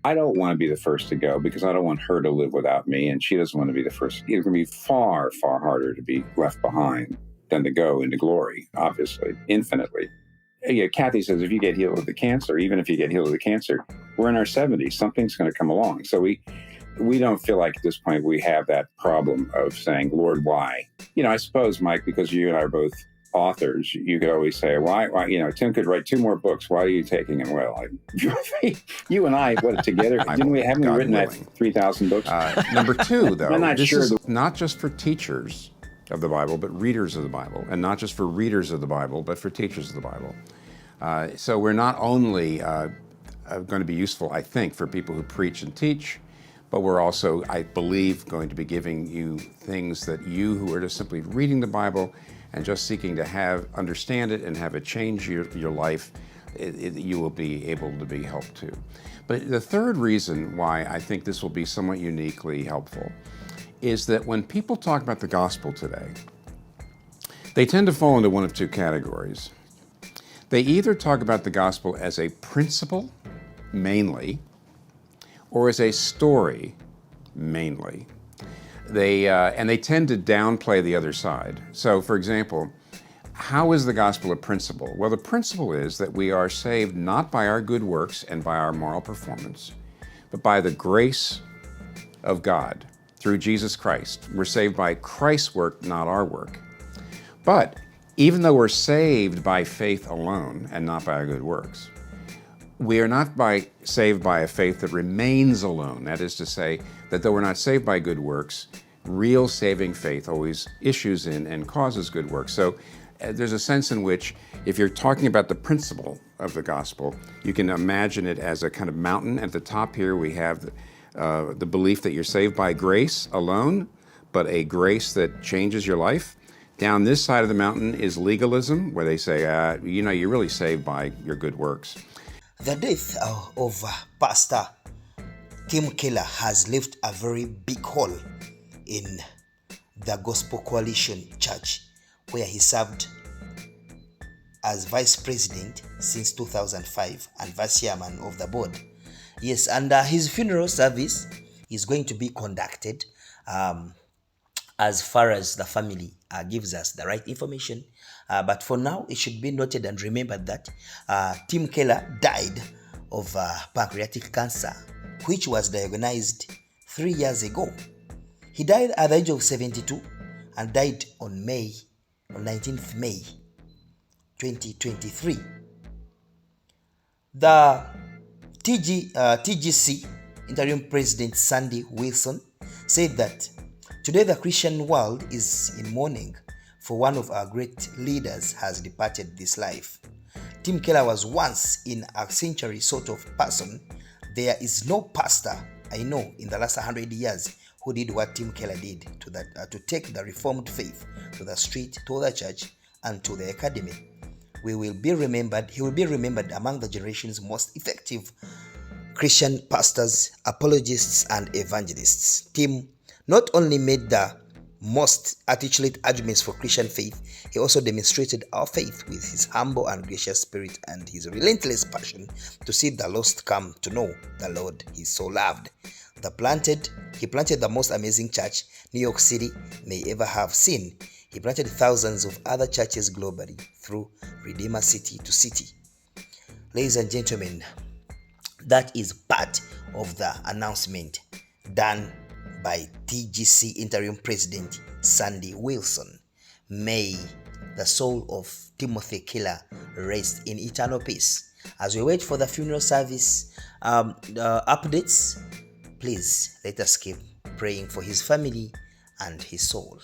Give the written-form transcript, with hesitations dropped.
I don't want to be the first to go because I don't want her to live without me, and she doesn't want to be the first. It's going to be far, far harder to be left behind than to go into glory, obviously, infinitely. Yeah, Kathy says if you get healed of the cancer, even if you get healed of the cancer, we're in our 70s. Something's going to come along. So we don't feel like at this point we have that problem of saying, Lord, why? I suppose, Mike, because you and I are both authors, you could always say, why, Tim could write 2 more books. Why are you taking him? Well, you and I, together, haven't we written that 3,000 books? Number 2, though, I'm not this sure is not just for teachers of the Bible, but readers of the Bible, and not just for readers of the Bible, but for teachers of the Bible. So we're not only going to be useful, I think, for people who preach and teach, but we're also, I believe, going to be giving you things that you who are just simply reading the Bible and just seeking to understand it and have it change your life, you will be able to be helped too. But the third reason why I think this will be somewhat uniquely helpful is that when people talk about the gospel today, they tend to fall into one of 2 categories. They either talk about the gospel as a principle, mainly, or as a story, mainly. And they tend to downplay the other side. So, for example, how is the gospel a principle? Well, the principle is that we are saved not by our good works and by our moral performance, but by the grace of God through Jesus Christ. We're saved by Christ's work, not our work. But even though we're saved by faith alone and not by our good works, we are not saved by a faith that remains alone. That is to say, that though we're not saved by good works, real saving faith always issues in and causes good works. So there's a sense in which, if you're talking about the principle of the gospel, you can imagine it as a kind of mountain. At the top here, we have the belief that you're saved by grace alone, but a grace that changes your life. Down this side of the mountain is legalism, where they say, you're really saved by your good works. The death of Pastor Tim Keller has left a very big hole in the Gospel Coalition Church, where he served as vice president since 2005 and vice chairman of the board. Yes, and his funeral service is going to be conducted as far as the family gives us the right information. But for now, it should be noted and remembered that Tim Keller died of pancreatic cancer, which was diagnosed 3 years ago. He died at the age of 72 and died on 19th May 2023. The TGC interim president Sandy Wilson said that today the Christian world is in mourning for one of our great leaders has departed this life. Tim Keller was once in a century sort of person. There is no pastor I know in the last 100 years who did what Tim Keller did to take the Reformed faith to the street, to the church, and to the academy. He will be remembered among the generation's most effective Christian pastors, apologists, and evangelists. Tim not only made the most articulate arguments for Christian faith, he also demonstrated our faith with his humble and gracious spirit and his relentless passion to see the lost come to know the Lord he so loved. He planted the most amazing church New York City may ever have seen. He planted thousands of other churches globally through Redeemer City to City. Ladies and gentlemen, that is part of the announcement done by TGC interim president Sandy Wilson. May the soul of Timothy Keller rest in eternal peace. As we wait for the funeral service updates, please let us keep praying for his family and his soul.